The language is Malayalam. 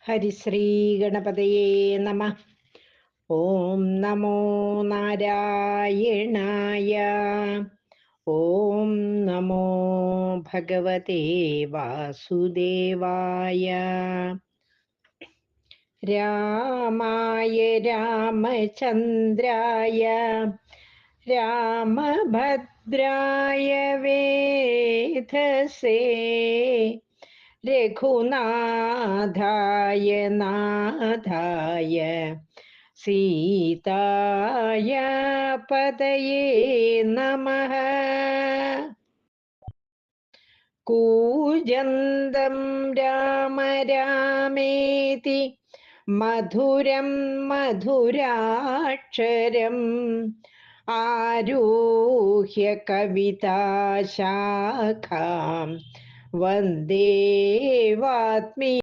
ഹരിശ്രീ ഗണപതയേ നമ. ഓം നമോ നാരായണായ. ഓം നമോ ഭഗവതേ വാസുദേവായ. രാമായ രാമചന്ദ്രായ രാമഭദ്രായ വേധസേ രഘുനാഥായ നാഥായ സീതായ പതയേ നമഃ. കൂജന്തം രാമ രാമേതി മധുരം മധുരാക്ഷരം ആരുഹ്യ കവിതാശാഖാം വന്ദേ വാത്മീ